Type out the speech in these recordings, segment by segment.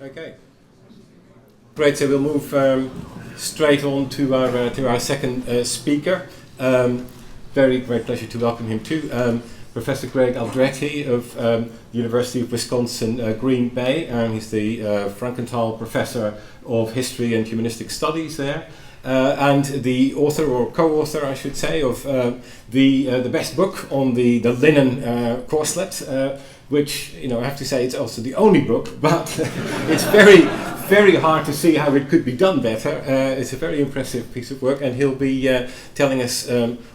Okay. Great. So we'll move straight on to our second speaker. Very great pleasure to welcome him too. Professor Greg Aldrete of the University of Wisconsin, Green Bay. He's the Frankenthal Professor of History and Humanistic Studies there. And the author, or co-author I should say, of the best book on the linen corselet, which, you know, I have to say it's also the only book, but it's very hard to see how it could be done better. It's a very impressive piece of work, and he'll be telling us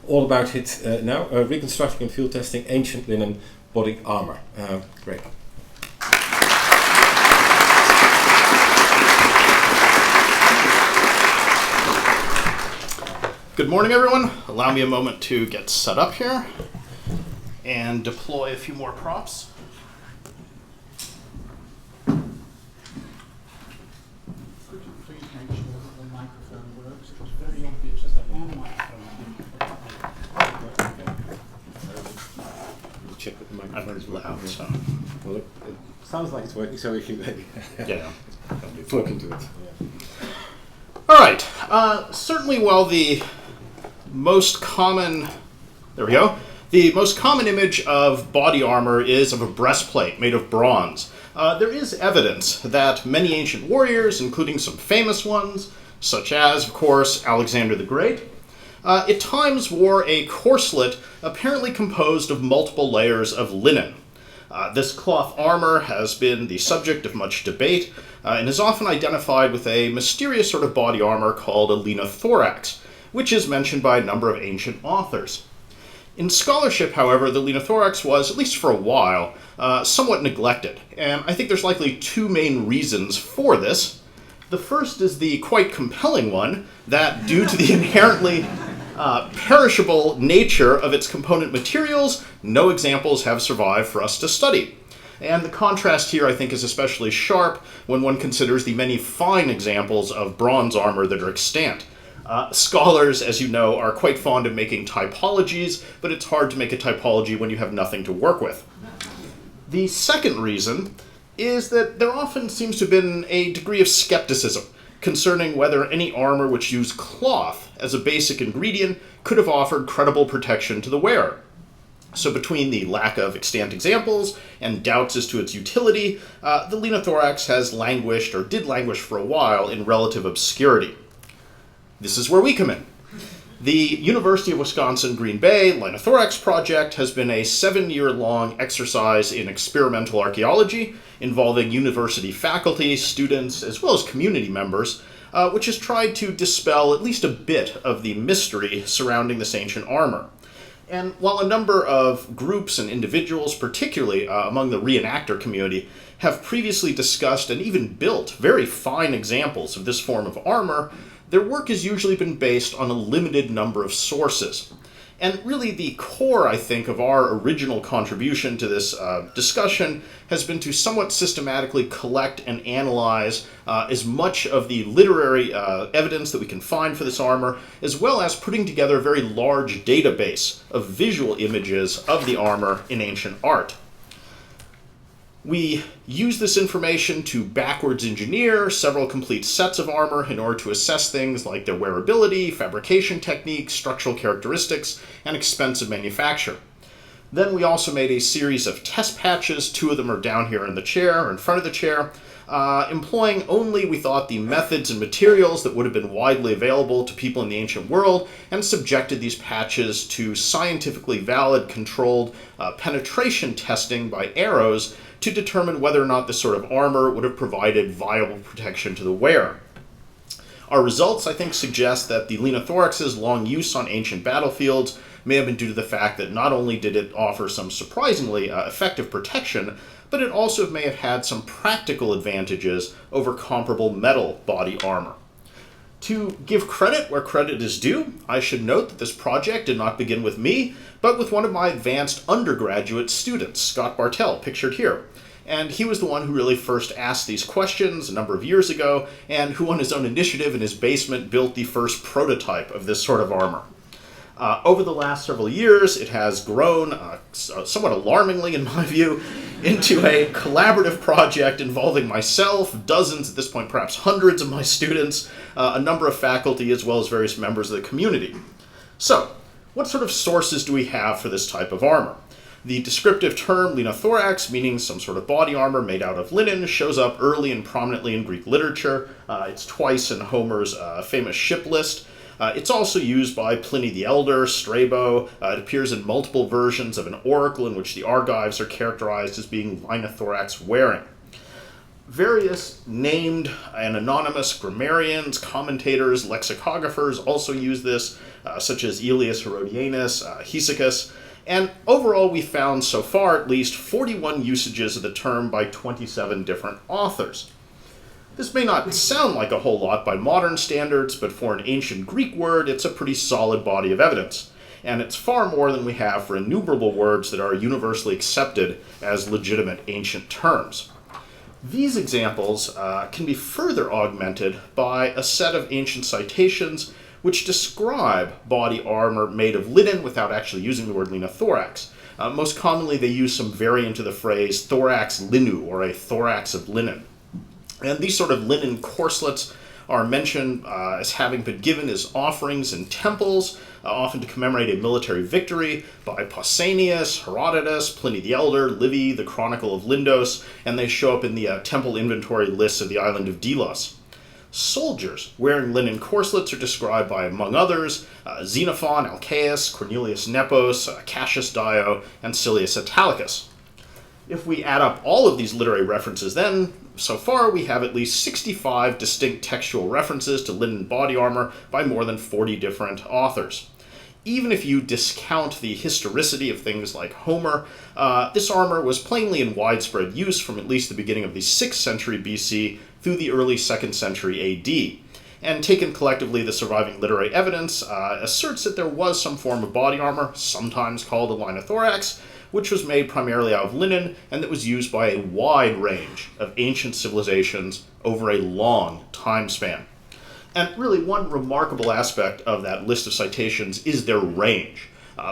all about it now. Reconstructing and Field Testing Ancient Linen Body Armor. Great. Good morning, everyone. Allow me a moment to get set up here and deploy a few more props. Check that the microphone is loud, so. Well, it sounds like it's working, so we can maybe look into it. Yeah. All right. Certainly, while the most common, the most common image of body armor is of a breastplate made of bronze. There is evidence that many ancient warriors, including some famous ones, such as, of course, Alexander the Great, at times wore a corselet apparently composed of multiple layers of linen. This cloth armor has been the subject of much debate and is often identified with a mysterious sort of body armor called a Linothorax, which is mentioned by a number of ancient authors. In scholarship, however, the Linothorax was, at least for a while, somewhat neglected, and I think there's likely two main reasons for this. The first is the quite compelling one that, due to the inherently perishable nature of its component materials, no examples have survived for us to study. And the contrast here, I think, is especially sharp when one considers the many fine examples of bronze armor that are extant. Scholars, as you know, are quite fond of making typologies, but it's hard to make a typology when you have nothing to work with. The second reason is that there often seems to have been a degree of skepticism concerning whether any armor which used cloth as a basic ingredient could have offered credible protection to the wearer. So between the lack of extant examples and doubts as to its utility, the Linothorax has languished, or did languish for a while, in relative obscurity. This is where we come in. The University of Wisconsin Green Bay Linothorax project has been a 7-year-long exercise in experimental archaeology involving university faculty, students, as well as community members, which has tried to dispel at least a bit of the mystery surrounding this ancient armor. And while a number of groups and individuals, particularly among the reenactor community, have previously discussed and even built very fine examples of this form of armor, their work has usually been based on a limited number of sources. And really the core, I think, of our original contribution to this discussion has been to somewhat systematically collect and analyze as much of the literary evidence that we can find for this armor, as well as putting together a very large database of visual images of the armor in ancient art. We use this information to backwards engineer several complete sets of armor in order to assess things like their wearability, fabrication techniques, structural characteristics, and expense of manufacture. Then we also made a series of test patches. 2 of them are down here in the chair, or in front of the chair, employing only, we thought, the methods and materials that would have been widely available to people in the ancient world, and subjected these patches to scientifically valid, controlled penetration testing by arrows to determine whether or not this sort of armor would have provided viable protection to the wearer. Our results, I think, suggest that the Linothorax's long use on ancient battlefields may have been due to the fact that not only did it offer some surprisingly effective protection, but it also may have had some practical advantages over comparable metal body armor. To give credit where credit is due, I should note that this project did not begin with me, but with one of my advanced undergraduate students, Scott Bartell, pictured here. And he was the one who really first asked these questions a number of years ago, and who on his own initiative in his basement built the first prototype of this sort of armor. Over the last several years, it has grown somewhat alarmingly, in my view, into a collaborative project involving myself, dozens, at this point perhaps hundreds of my students, a number of faculty, as well as various members of the community. So, what sort of sources do we have for this type of armor? The descriptive term Linothorax, meaning some sort of body armor made out of linen, shows up early and prominently in Greek literature. It's twice in Homer's famous ship list. It's also used by Pliny the Elder, Strabo. It appears in multiple versions of an oracle in which the Argives are characterized as being Linothorax wearing. Various named and anonymous grammarians, commentators, lexicographers also use this, such as Aelius Herodianus, Hesychus, and overall we found so far at least 41 usages of the term by 27 different authors. This may not sound like a whole lot by modern standards, but for an ancient Greek word, it's a pretty solid body of evidence. And it's far more than we have for innumerable words that are universally accepted as legitimate ancient terms. These examples can be further augmented by a set of ancient citations which describe body armor made of linen without actually using the word linothorax. Most commonly they use some variant of the phrase thorax linu, or a thorax of linen. And these sort of linen corselets are mentioned as having been given as offerings in temples, often to commemorate a military victory, by Pausanias, Herodotus, Pliny the Elder, Livy, the Chronicle of Lindos, and they show up in the temple inventory lists of the island of Delos. Soldiers wearing linen corselets are described by, among others, Xenophon, Alcaeus, Cornelius Nepos, Cassius Dio, and Silius Italicus. If we add up all of these literary references then, so far we have at least 65 distinct textual references to linen body armor by more than 40 different authors. Even if you discount the historicity of things like Homer, this armor was plainly in widespread use from at least the beginning of the 6th century BC through the early 2nd century AD. And taken collectively, the surviving literary evidence asserts that there was some form of body armor, sometimes called a linothorax, which was made primarily out of linen and that was used by a wide range of ancient civilizations over a long time span. And really, one remarkable aspect of that list of citations is their range,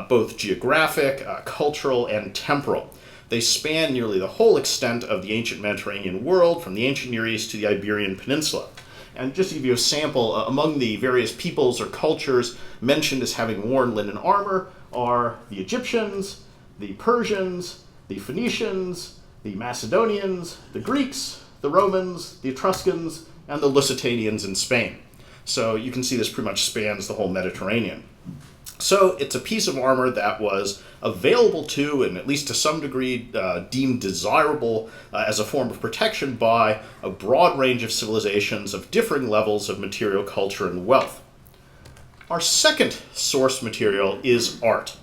both geographic, cultural, and temporal. They span nearly the whole extent of the ancient Mediterranean world, from the ancient Near East to the Iberian Peninsula. And just to give you a sample, among the various peoples or cultures mentioned as having worn linen armor are the Egyptians, the Persians, the Phoenicians, the Macedonians, the Greeks, the Romans, the Etruscans, and the Lusitanians in Spain. So you can see this pretty much spans the whole Mediterranean. So it's a piece of armor that was available to, and at least to some degree deemed desirable as a form of protection by a broad range of civilizations of differing levels of material culture and wealth. Our second source material is art.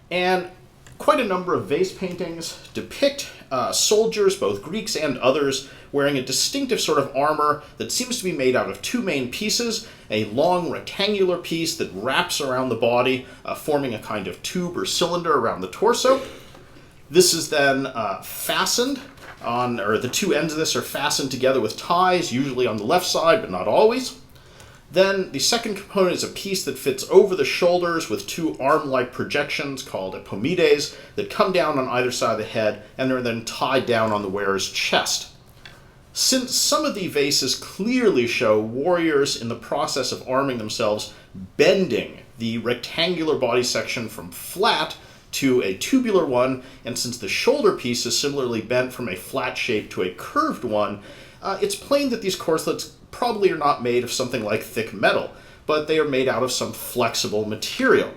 And quite a number of vase paintings depict soldiers, both Greeks and others, wearing a distinctive sort of armor that seems to be made out of two main pieces, a long rectangular piece that wraps around the body, forming a kind of tube or cylinder around the torso. This is then fastened on, or the two ends of this are fastened together with ties, usually on the left side, but not always. Then the second component is a piece that fits over the shoulders with two arm-like projections called epomedes that come down on either side of the head and are then tied down on the wearer's chest. Since some of the vases clearly show warriors in the process of arming themselves bending the rectangular body section from flat to a tubular one, and since the shoulder piece is similarly bent from a flat shape to a curved one, it's plain that these corselets probably are not made of something like thick metal, but they are made out of some flexible material.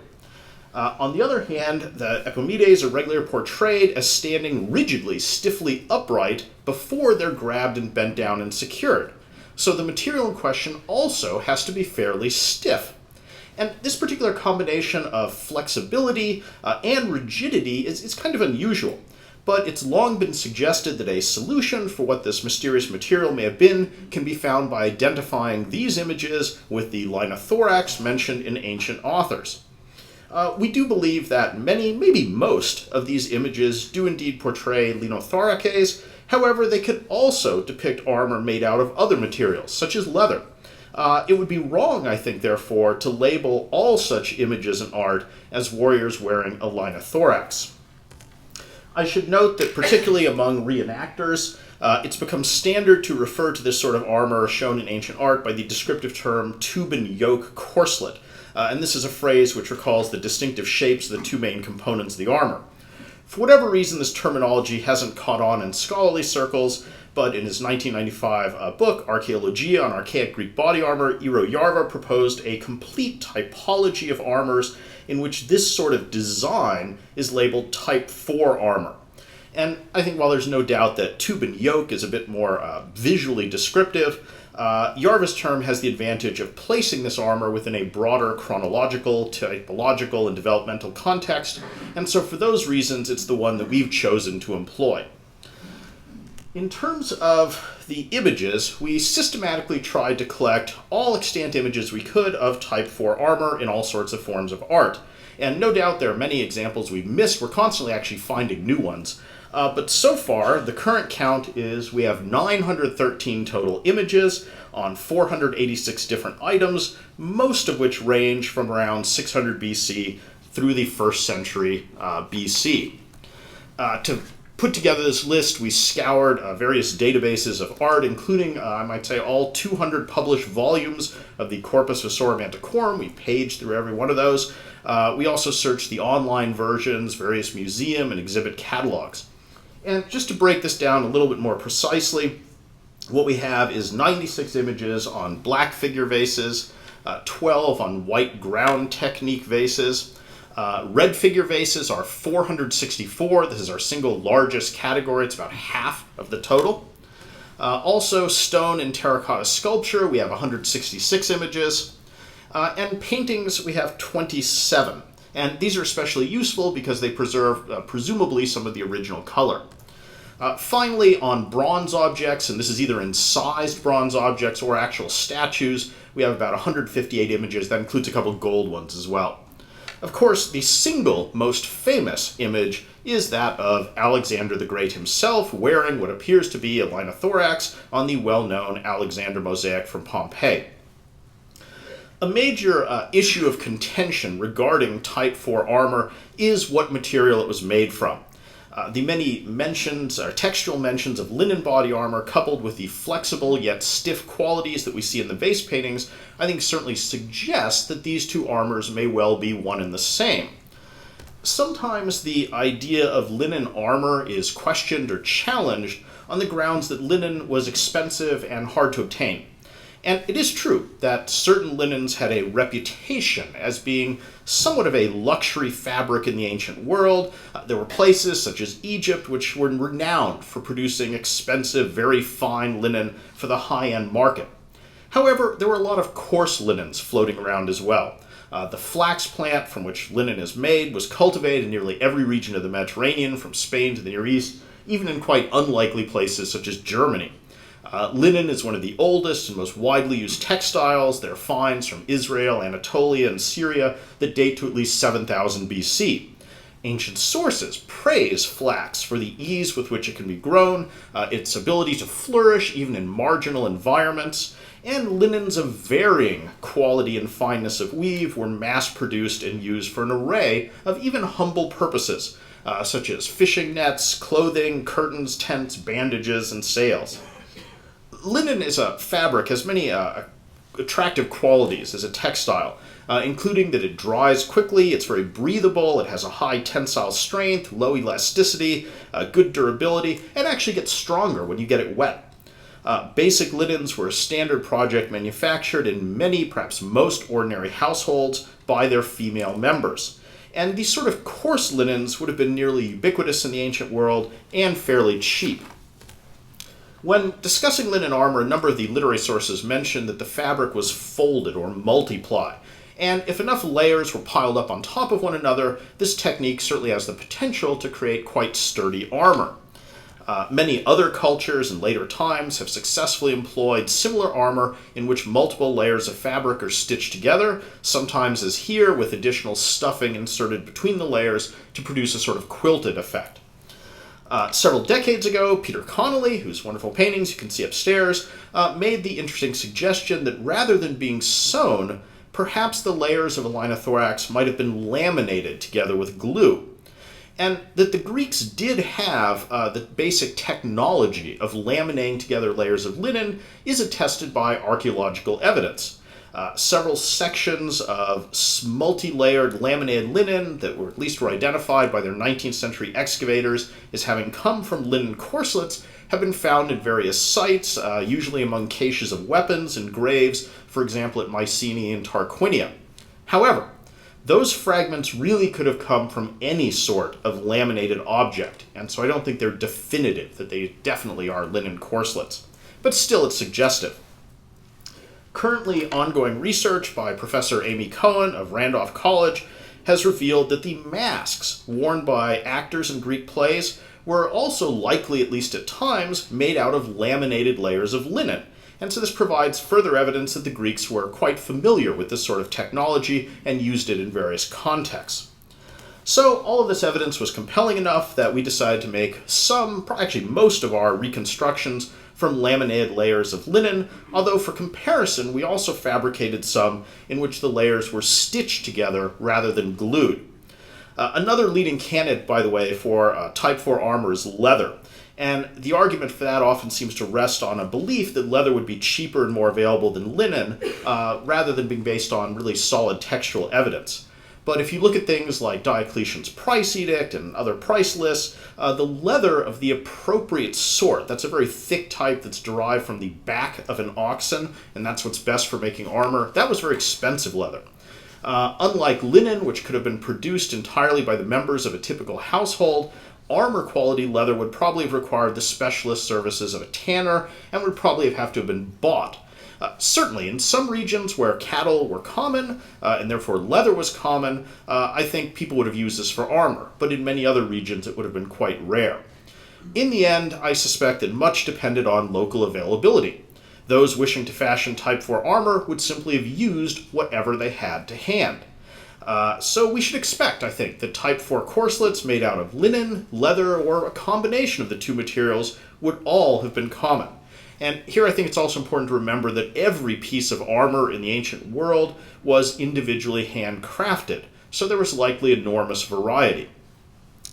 On the other hand, the epomedes are regularly portrayed as standing rigidly, stiffly upright before they're grabbed and bent down and secured. So the material in question also has to be fairly stiff. And this particular combination of flexibility and rigidity is kind of unusual. But it's long been suggested that a solution for what this mysterious material may have been can be found by identifying these images with the linothorax mentioned in ancient authors. We do believe that many, maybe most, of these images do indeed portray linothoraces. However, they could also depict armor made out of other materials, such as leather. It would be wrong, I think, therefore, to label all such images in art as warriors wearing a linothorax. I should note that particularly among reenactors, it's become standard to refer to this sort of armor shown in ancient art by the descriptive term tube and yoke corslet. And this is a phrase which recalls the distinctive shapes of the two main components of the armor. For whatever reason, this terminology hasn't caught on in scholarly circles, but in his 1995 book, Archaeologia on Archaic Greek Body Armor, Eero Jarva proposed a complete typology of armors in which this sort of design is labeled Type 4 armor. And I think while there's no doubt that tube and yoke is a bit more visually descriptive, Jarva's term has the advantage of placing this armor within a broader chronological, typological, and developmental context, and so for those reasons it's the one that we've chosen to employ. In terms of the images, we systematically tried to collect all extant images we could of Type 4 armor in all sorts of forms of art. And no doubt there are many examples we've missed. We're constantly actually finding new ones. But so far, the current count is we have 913 total images on 486 different items, most of which range from around 600 BC through the 1st century BC. To put together this list, we scoured various databases of art, including, I might say, all 200 published volumes of the Corpus Vasorum Antiquorum. We paged through every one of those. We also searched the online versions, various museum and exhibit catalogs. And just to break this down a little bit more precisely, what we have is 96 images on black figure vases, 12 on white ground technique vases. Red figure vases are 464. This is our single largest category. It's about half of the total. Also, stone and terracotta sculpture, we have 166 images. And paintings, we have 27. And these are especially useful because they preserve, presumably, some of the original color. Finally, on bronze objects, and this is either incised bronze objects or actual statues, we have about 158 images. That includes a couple gold ones as well. Of course, the single most famous image is that of Alexander the Great himself wearing what appears to be a linothorax on the well-known Alexander mosaic from Pompeii. A major issue of contention regarding Type 4 armor is what material it was made from. The many mentions, or textual mentions of linen body armor, coupled with the flexible yet stiff qualities that we see in the vase paintings, I think certainly suggest that these two armors may well be one and the same. Sometimes the idea of linen armor is questioned or challenged on the grounds that linen was expensive and hard to obtain. And it is true that certain linens had a reputation as being somewhat of a luxury fabric in the ancient world. There were places such as Egypt which were renowned for producing expensive, very fine linen for the high-end market. However, there were a lot of coarse linens floating around as well. The flax plant from which linen is made was cultivated in nearly every region of the Mediterranean, from Spain to the Near East, even in quite unlikely places such as Germany. Linen is one of the oldest and most widely used textiles. There are finds from Israel, Anatolia, and Syria that date to at least 7000 BC. Ancient sources praise flax for the ease with which it can be grown, its ability to flourish even in marginal environments, and linens of varying quality and fineness of weave were mass-produced and used for an array of even humble purposes, such as fishing nets, clothing, curtains, tents, bandages, and sails. Linen as a fabric has many attractive qualities as a textile, including that it dries quickly, it's very breathable, it has a high tensile strength, low elasticity, good durability, and actually gets stronger when you get it wet. Basic linens were a standard project manufactured in many, perhaps most ordinary households by their female members. And these sort of coarse linens would have been nearly ubiquitous in the ancient world and fairly cheap. When discussing linen armor, a number of the literary sources mention that the fabric was folded or multiply, and if enough layers were piled up on top of one another, this technique certainly has the potential to create quite sturdy armor. Many other cultures in later times have successfully employed similar armor in which multiple layers of fabric are stitched together, sometimes as here, with additional stuffing inserted between the layers to produce a sort of quilted effect. Several decades ago, Peter Connolly, whose wonderful paintings you can see upstairs, made the interesting suggestion that rather than being sewn, perhaps the layers of a linothorax might have been laminated together with glue. And that the Greeks did have the basic technology of laminating together layers of linen is attested by archaeological evidence. Several sections of multi-layered laminated linen that were at least were identified by their 19th century excavators as having come from linen corselets have been found in various sites, usually among caches of weapons and graves, for example at Mycenae and Tarquinia. However, those fragments really could have come from any sort of laminated object, and so I don't think they're definitive that they definitely are linen corselets. But still, it's suggestive. Currently, ongoing research by Professor Amy Cohen of Randolph College has revealed that the masks worn by actors in Greek plays were also likely, at least at times, made out of laminated layers of linen. And so this provides further evidence that the Greeks were quite familiar with this sort of technology and used it in various contexts. So all of this evidence was compelling enough that we decided to make most of our reconstructions from laminated layers of linen, although for comparison we also fabricated some in which the layers were stitched together rather than glued. Another leading candidate, by the way, for Type 4 armor is leather. And the argument for that often seems to rest on a belief that leather would be cheaper and more available than linen, rather than being based on really solid textual evidence. But if you look at things like Diocletian's price edict and other price lists, the leather of the appropriate sort, that's a very thick type that's derived from the back of an oxen, and that's what's best for making armor, that was very expensive leather. Unlike linen, which could have been produced entirely by the members of a typical household, armor quality leather would probably have required the specialist services of a tanner and would probably have to have been bought. Certainly, in some regions where cattle were common, and therefore leather was common, I think people would have used this for armor, but in many other regions it would have been quite rare. In the end, I suspect that much depended on local availability. Those wishing to fashion Type 4 armor would simply have used whatever they had to hand. So we should expect, I think, that Type 4 corselets made out of linen, leather, or a combination of the two materials would all have been common. And here I think it's also important to remember that every piece of armor in the ancient world was individually handcrafted, so there was likely enormous variety.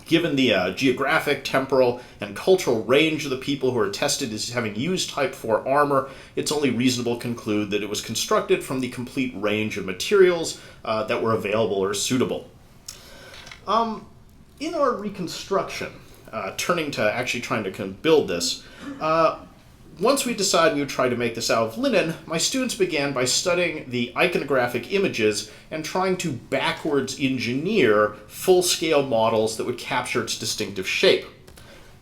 Given the geographic, temporal, and cultural range of the people who are tested as having used Type 4 armor, it's only reasonable to conclude that it was constructed from the complete range of materials that were available or suitable. In our reconstruction, turning to actually trying to build this, once we decided we would try to make this out of linen, my students began by studying the iconographic images and trying to backwards engineer full-scale models that would capture its distinctive shape.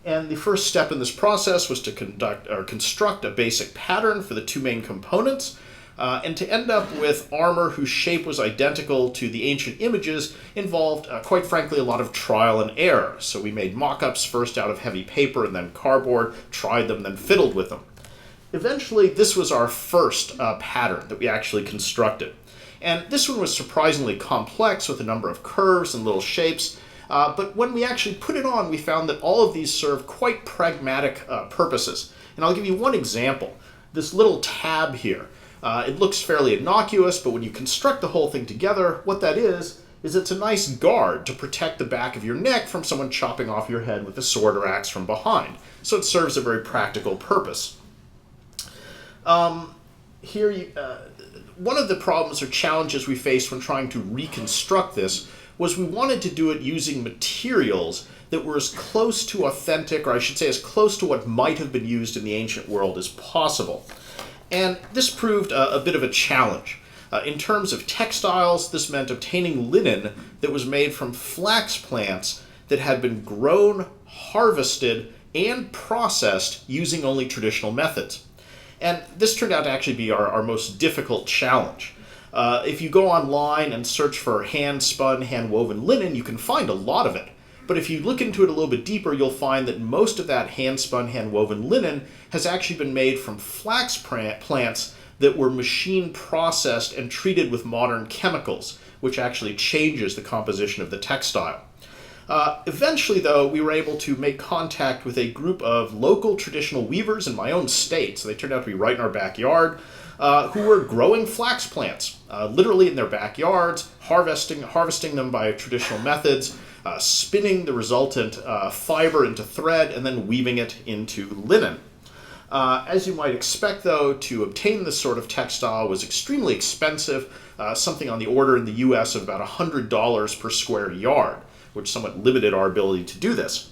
And the first step in this process was to construct a basic pattern for the two main components, and to end up with armor whose shape was identical to the ancient images involved, quite frankly, a lot of trial and error. So we made mock-ups first out of heavy paper and then cardboard, tried them, then fiddled with them. Eventually, this was our first pattern that we actually constructed. And this one was surprisingly complex with a number of curves and little shapes, but when we actually put it on, we found that all of these serve quite pragmatic purposes. And I'll give you one example. This little tab here. It looks fairly innocuous, but when you construct the whole thing together, what that is it's a nice guard to protect the back of your neck from someone chopping off your head with a sword or axe from behind. So it serves a very practical purpose. One of the problems or challenges we faced when trying to reconstruct this was we wanted to do it using materials that were as close to authentic, or I should say as close to what might have been used in the ancient world as possible. And this proved a bit of a challenge. In terms of textiles, this meant obtaining linen that was made from flax plants that had been grown, harvested, and processed using only traditional methods. And this turned out to actually be our most difficult challenge. If you go online and search for hand-spun, hand-woven linen, you can find a lot of it. But if you look into it a little bit deeper, you'll find that most of that hand-spun, hand-woven linen has actually been made from flax plants that were machine processed and treated with modern chemicals, which actually changes the composition of the textile. Eventually, though, we were able to make contact with a group of local traditional weavers in my own state, so they turned out to be right in our backyard, who were growing flax plants, literally in their backyards, harvesting them by traditional methods, spinning the resultant fiber into thread and then weaving it into linen. As you might expect, though, to obtain this sort of textile was extremely expensive, something on the order in the US of about $100 per square yard, which somewhat limited our ability to do this.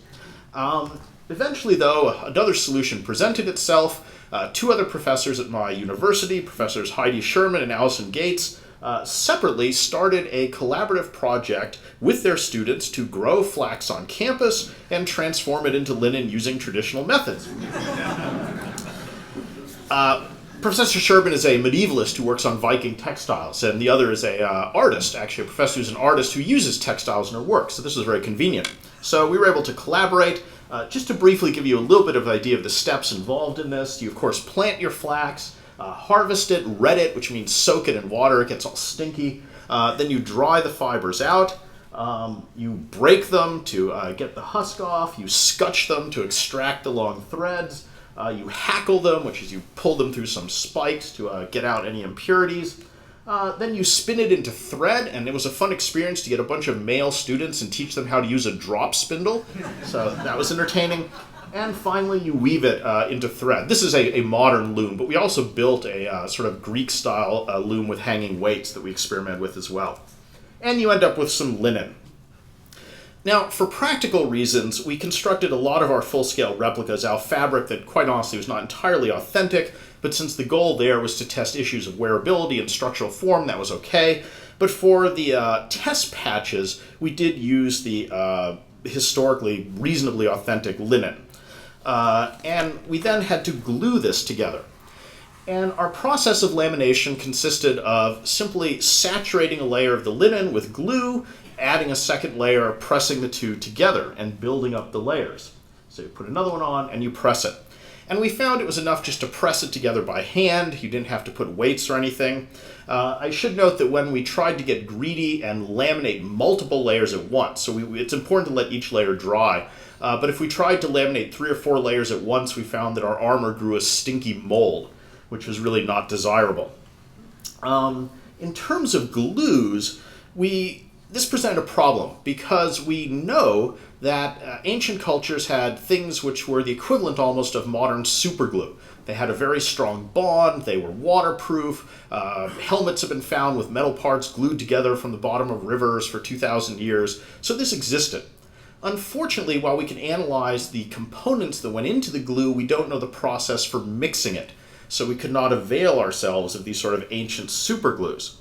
Eventually, though, another solution presented itself. Two other professors at my university, Professors Heidi Sherman and Allison Gates, separately started a collaborative project with their students to grow flax on campus and transform it into linen using traditional methods. Professor Sherman is a medievalist who works on Viking textiles, and the other is a artist, actually a professor who's an artist who uses textiles in her work, so this is very convenient. So we were able to collaborate. Just to briefly give you a little bit of an idea of the steps involved in this, you of course plant your flax, harvest it, ret it, which means soak it in water, it gets all stinky. Then you dry the fibers out, you break them to get the husk off, you scutch them to extract the long threads, you hackle them, which is you pull them through some spikes to get out any impurities. Then you spin it into thread, and it was a fun experience to get a bunch of male students and teach them how to use a drop spindle. So that was entertaining. And finally, you weave it into thread. This is a modern loom, but we also built a sort of Greek-style loom with hanging weights that we experimented with as well. And you end up with some linen. Now, for practical reasons, we constructed a lot of our full-scale replicas out of fabric that, quite honestly, was not entirely authentic, but since the goal there was to test issues of wearability and structural form, that was okay. But for the test patches, we did use the historically reasonably authentic linen. And we then had to glue this together. And our process of lamination consisted of simply saturating a layer of the linen with glue, adding a second layer, pressing the two together, and building up the layers. So you put another one on, and you press it. And we found it was enough just to press it together by hand. You didn't have to put weights or anything. I should note that when we tried to get greedy and laminate multiple layers at once, so it's important to let each layer dry, but if we tried to laminate 3 or 4 layers at once, we found that our armor grew a stinky mold, which was really not desirable. In terms of glues, this presented a problem because we know that ancient cultures had things which were the equivalent almost of modern superglue. They had a very strong bond, they were waterproof, helmets have been found with metal parts glued together from the bottom of rivers for 2,000 years, so this existed. Unfortunately, while we can analyze the components that went into the glue, we don't know the process for mixing it, so we could not avail ourselves of these sort of ancient superglues.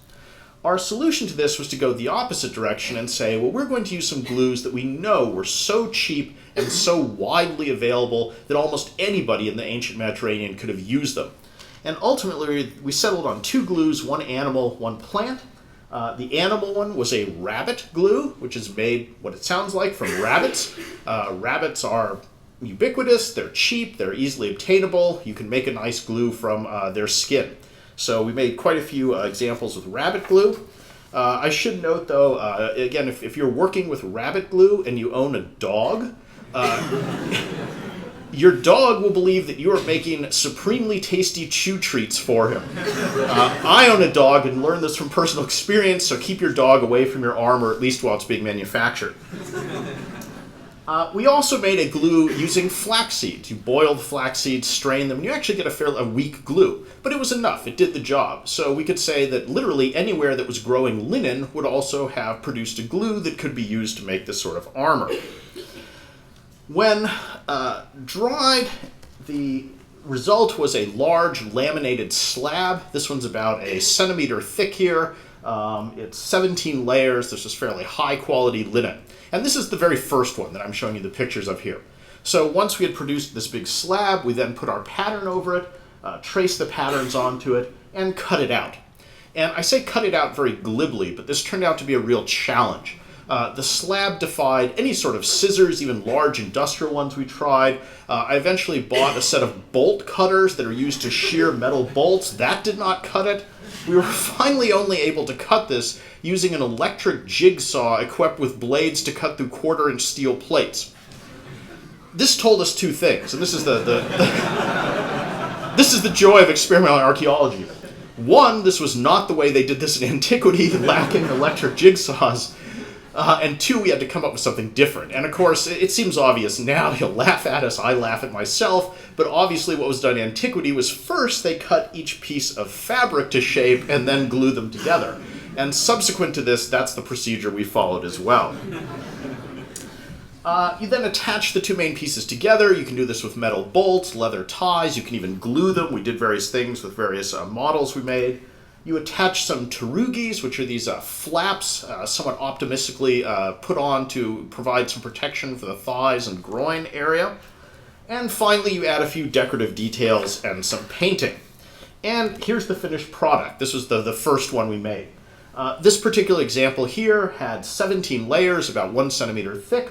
Our solution to this was to go the opposite direction and say, well, we're going to use some glues that we know were so cheap and so widely available that almost anybody in the ancient Mediterranean could have used them. And ultimately, we settled on 2 glues, one animal, one plant. The animal one was a rabbit glue, which is made, what it sounds like, from rabbits. Rabbits are ubiquitous, they're cheap, they're easily obtainable. You can make a nice glue from their skin. So we made quite a few examples with rabbit glue. I should note, though, again, if you're working with rabbit glue and you own a dog, your dog will believe that you are making supremely tasty chew treats for him. I own a dog and learned this from personal experience, so keep your dog away from your armor, at least while it's being manufactured. We also made a glue using flax seeds. You boil the flax seeds, strain them, and you actually get a weak glue. But it was enough. It did the job. So we could say that literally anywhere that was growing linen would also have produced a glue that could be used to make this sort of armor. When dried, the result was a large laminated slab. This one's about a centimeter thick here. It's 17 layers. This is fairly high quality linen. And this is the very first one that I'm showing you the pictures of here. So once we had produced this big slab, we then put our pattern over it, traced the patterns onto it, and cut it out. And I say cut it out very glibly, but this turned out to be a real challenge. The slab defied any sort of scissors, even large industrial ones we tried. I eventually bought a set of bolt cutters that are used to shear metal bolts. That did not cut it. We were finally only able to cut this using an electric jigsaw equipped with blades to cut through 1/4-inch steel plates. This told us 2 things, and this is this is the joy of experimental archaeology. 1, this was not the way they did this in antiquity, lacking electric jigsaws. and 2, we had to come up with something different. And of course, it seems obvious now. You'll laugh at us, I laugh at myself, but obviously what was done in antiquity was first they cut each piece of fabric to shape and then glue them together. And subsequent to this, that's the procedure we followed as well. You then attach the 2 main pieces together. You can do this with metal bolts, leather ties. You can even glue them. We did various things with various models we made. You attach some terugis, which are these flaps, somewhat optimistically put on to provide some protection for the thighs and groin area. And finally, you add a few decorative details and some painting. And here's the finished product. This was the first one we made. This particular example here had 17 layers, about 1 centimeter thick.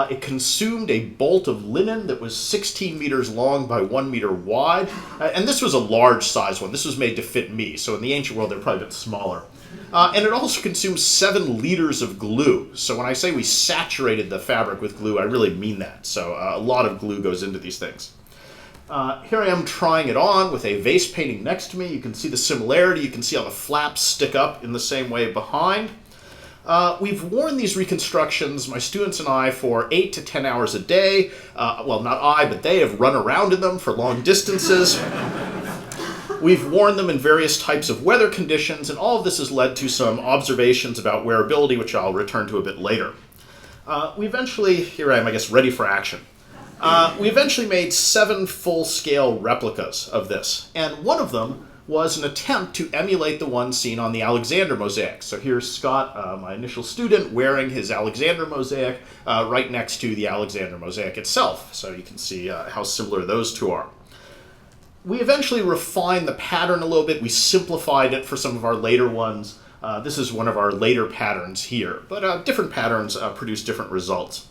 It consumed a bolt of linen that was 16 meters long by 1 meter wide. And this was a large size one. This was made to fit me. So in the ancient world, they're probably a bit smaller. And it also consumed 7 liters of glue. So when I say we saturated the fabric with glue, I really mean that. So a lot of glue goes into these things. Here I am trying it on with a vase painting next to me. You can see the similarity. You can see how the flaps stick up in the same way behind. We've worn these reconstructions, my students and I, for 8 to 10 hours a day. Well, not I, but they have run around in them for long distances. We've worn them in various types of weather conditions, and all of this has led to some observations about wearability, which I'll return to a bit later. We eventually, here I am, I guess, ready for action. We eventually made 7 full-scale replicas of this, and one of them was an attempt to emulate the one seen on the Alexander mosaic. So here's Scott, my initial student, wearing his Alexander mosaic right next to the Alexander mosaic itself. So you can see how similar those two are. We eventually refined the pattern a little bit. We simplified it for some of our later ones. This is one of our later patterns here, but different patterns produce different results.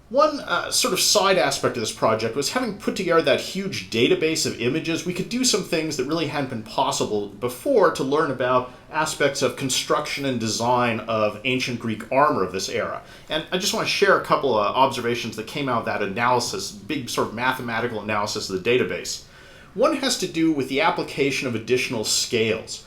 One sort of side aspect of this project was having put together that huge database of images, we could do some things that really hadn't been possible before to learn about aspects of construction and design of ancient Greek armor of this era. And I just want to share a couple of observations that came out of that analysis, big sort of mathematical analysis of the database. One has to do with the application of additional scales.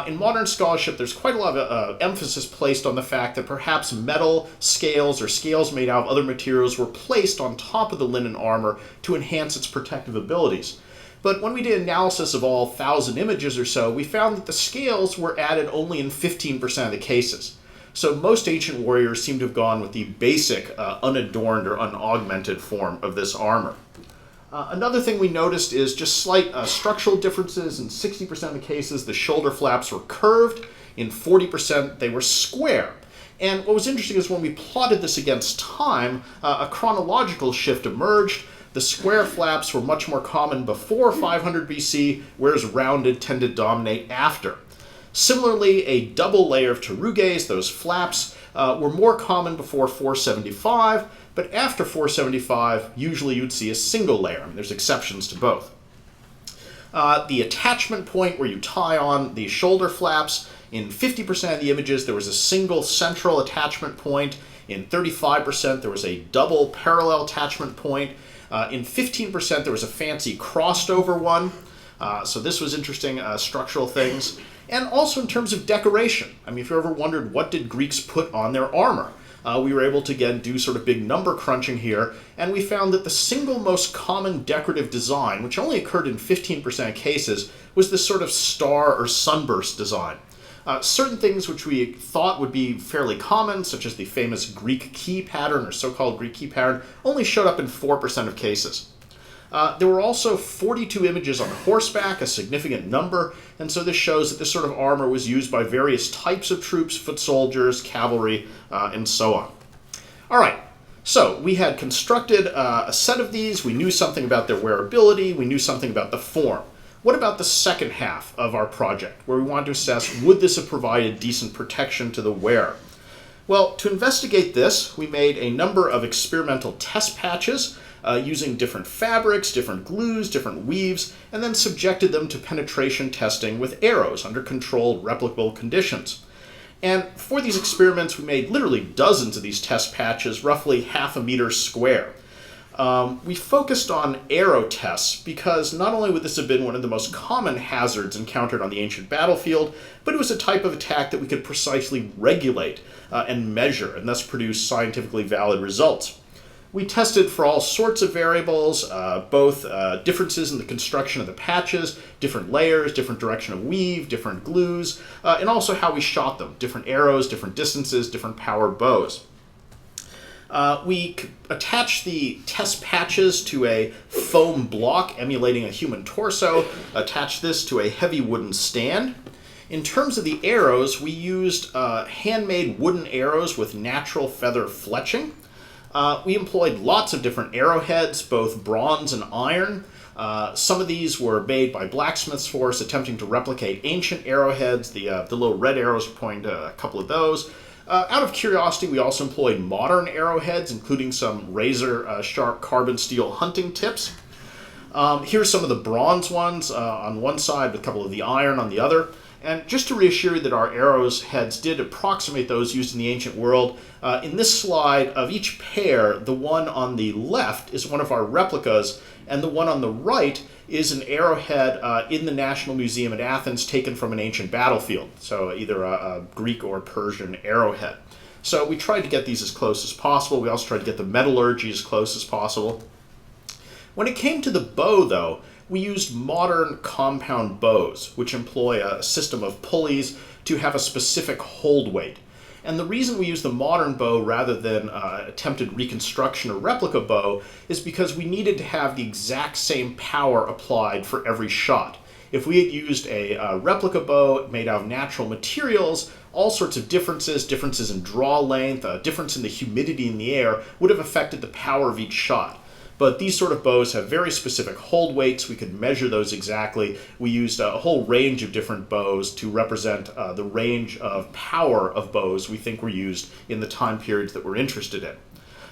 In modern scholarship, there's quite a lot of emphasis placed on the fact that perhaps metal scales or scales made out of other materials were placed on top of the linen armor to enhance its protective abilities. But when we did analysis of all 1,000 images or so, we found that the scales were added only in 15% of the cases. So most ancient warriors seem to have gone with the basic unadorned or unaugmented form of this armor. Another thing we noticed is just slight structural differences. In 60% of the cases, the shoulder flaps were curved. In 40%, they were square. And what was interesting is when we plotted this against time, a chronological shift emerged. The square flaps were much more common before 500 BC, whereas rounded tended to dominate after. Similarly, a double layer of teruges, those flaps, were more common before 475, but after 475, usually you'd see a single layer. I mean, there's exceptions to both. The attachment point where you tie on the shoulder flaps, in 50% of the images there was a single central attachment point. In 35% there was a double parallel attachment point. In 15% there was a fancy crossed over one. So this was interesting structural things. And also in terms of decoration. I mean, if you ever wondered what did Greeks put on their armor, we were able to, again, do sort of big number crunching here, and we found that the single most common decorative design, which only occurred in 15% of cases, was this sort of star or sunburst design. Certain things which we thought would be fairly common, such as the famous Greek key pattern, or so-called Greek key pattern, only showed up in 4% of cases. There were also 42 images on horseback, a significant number, and so this shows that this sort of armor was used by various types of troops, foot soldiers, cavalry, and so on. All right, so we had constructed a set of these. We knew something about their wearability. We knew something about the form. What about the second half of our project, where we wanted to assess, would this have provided decent protection to the wearer? Well, to investigate this, we made a number of experimental test patches using different fabrics, different glues, different weaves, and then subjected them to penetration testing with arrows under controlled, replicable conditions. And for these experiments, we made literally dozens of these test patches, roughly 0.5 meter square. We focused on arrow tests because not only would this have been one of the most common hazards encountered on the ancient battlefield, but it was a type of attack that we could precisely regulate and measure, and thus produce scientifically valid results. We tested for all sorts of variables, both differences in the construction of the patches, different layers, different direction of weave, different glues, and also how we shot them, different arrows, different distances, different power bows. We attached the test patches to a foam block emulating a human torso, attached this to a heavy wooden stand. In terms of the arrows, we used handmade wooden arrows with natural feather fletching. We employed lots of different arrowheads, both bronze and iron. Some of these were made by blacksmiths for us, attempting to replicate ancient arrowheads. The little red arrows are pointing to a couple of those. Out of curiosity, we also employed modern arrowheads, including some razor-sharp carbon steel hunting tips. Here's some of the bronze ones on one side with a couple of the iron on the other. And just to reassure you that our arrows heads did approximate those used in the ancient world, in this slide of each pair, the one on the left is one of our replicas, and the one on the right is an arrowhead in the National Museum at Athens taken from an ancient battlefield, so either a Greek or Persian arrowhead. So we tried to get these as close as possible. We also tried to get the metallurgy as close as possible. When it came to the bow, though, we used modern compound bows, which employ a system of pulleys to have a specific hold weight. And the reason we use the modern bow rather than attempted reconstruction or replica bow is because we needed to have the exact same power applied for every shot. If we had used a replica bow made out of natural materials, all sorts of differences in draw length, difference in the humidity in the air, would have affected the power of each shot. But these sort of bows have very specific hold weights. We could measure those exactly. We used a whole range of different bows to represent the range of power of bows we think were used in the time periods that we're interested in.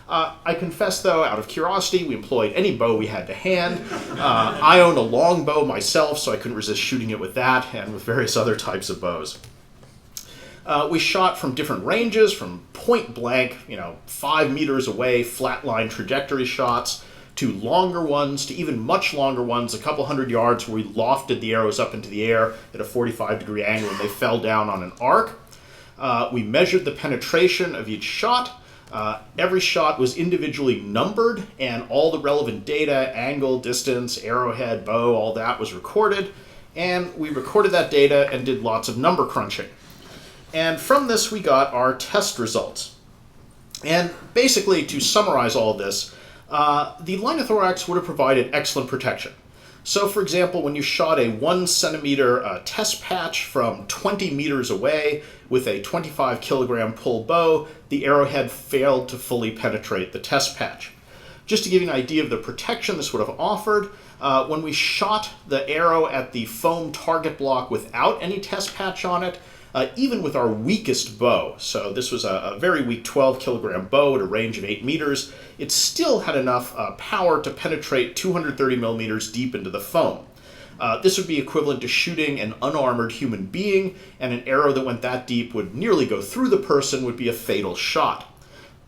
I confess, though, out of curiosity, we employed any bow we had to hand. I own a long bow myself, so I couldn't resist shooting it with that and with various other types of bows. We shot from different ranges, from point blank, 5 meters away, flatline trajectory shots, to longer ones, to even much longer ones, a couple hundred yards, where we lofted the arrows up into the air at a 45-degree angle and they fell down on an arc. We measured the penetration of each shot. Every shot was individually numbered, and all the relevant data, angle, distance, arrowhead, bow, all that was recorded. And we recorded that data and did lots of number crunching. And from this, we got our test results. And basically, to summarize all of this, the Linothorax would have provided excellent protection. So, for example, when you shot a 1 centimeter test patch from 20 meters away with a 25 kilogram pull bow, the arrowhead failed to fully penetrate the test patch. Just to give you an idea of the protection this would have offered, when we shot the arrow at the foam target block without any test patch on it, even with our weakest bow, so this was a very weak 12 kilogram bow at a range of 8 meters, it still had enough power to penetrate 230 millimeters deep into the foam. This would be equivalent to shooting an unarmored human being, and an arrow that went that deep would nearly go through the person, would be a fatal shot.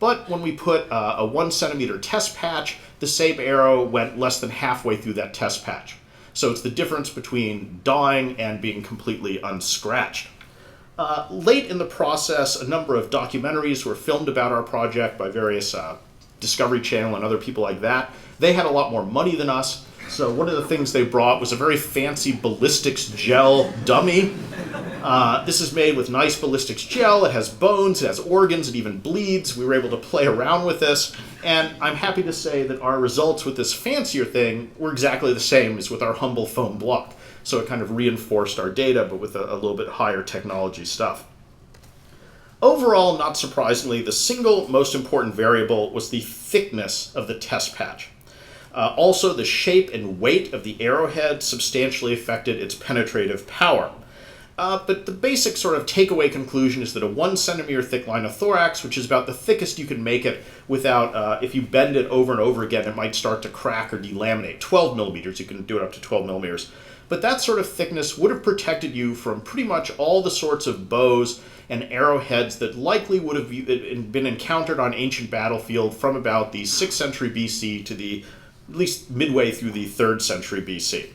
But when we put a 1 centimeter test patch, the same arrow went less than halfway through that test patch. So it's the difference between dying and being completely unscratched. Late in the process, a number of documentaries were filmed about our project by various Discovery Channel and other people like that. They had a lot more money than us, so one of the things they brought was a very fancy ballistics gel dummy. This is made with nice ballistics gel. It has bones, it has organs, it even bleeds. We were able to play around with this, and I'm happy to say that our results with this fancier thing were exactly the same as with our humble foam block. So it kind of reinforced our data, but with a little bit higher technology stuff. Overall, not surprisingly, the single most important variable was the thickness of the test patch. Also, the shape and weight of the arrowhead substantially affected its penetrative power. But the basic sort of takeaway conclusion is that a 1 centimeter thick Linothorax, which is about the thickest you can make it without, if you bend it over and over again, it might start to crack or delaminate. 12 millimeters, you can do it up to 12 millimeters. but that sort of thickness would have protected you from pretty much all the sorts of bows and arrowheads that likely would have been encountered on ancient battlefield from about the 6th century BC to the at least midway through the 3rd century BC.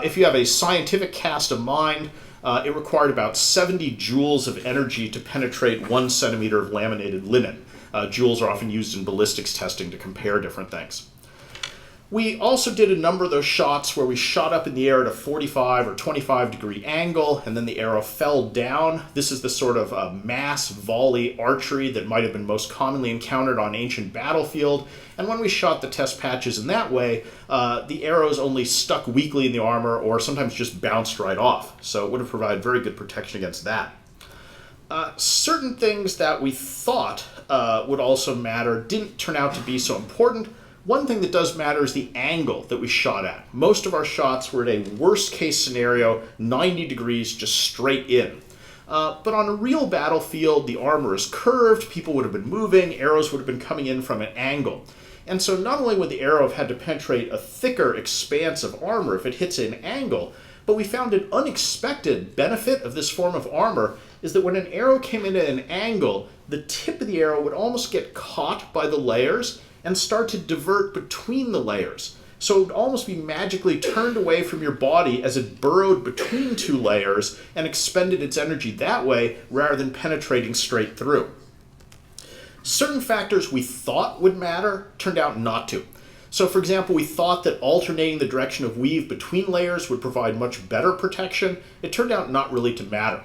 If you have a scientific cast of mind, it required about 70 joules of energy to penetrate 1 centimeter of laminated linen. Joules are often used in ballistics testing to compare different things. We also did a number of those shots where we shot up in the air at a 45 or 25 degree angle, and then the arrow fell down. This is the sort of mass volley archery that might have been most commonly encountered on ancient battlefield. And when we shot the test patches in that way, the arrows only stuck weakly in the armor or sometimes just bounced right off. So it would have provided very good protection against that. Certain things that we thought would also matter didn't turn out to be so important. One thing that does matter is the angle that we shot at. Most of our shots were at a worst case scenario, 90 degrees, just straight in. But on a real battlefield, the armor is curved, people would have been moving, arrows would have been coming in from an angle. And so not only would the arrow have had to penetrate a thicker expanse of armor if it hits an angle, but we found an unexpected benefit of this form of armor is that when an arrow came in at an angle, the tip of the arrow would almost get caught by the layers and start to divert between the layers. So it would almost be magically turned away from your body as it burrowed between 2 layers and expended its energy that way rather than penetrating straight through. Certain factors we thought would matter turned out not to. So for example, we thought that alternating the direction of weave between layers would provide much better protection. It turned out not really to matter.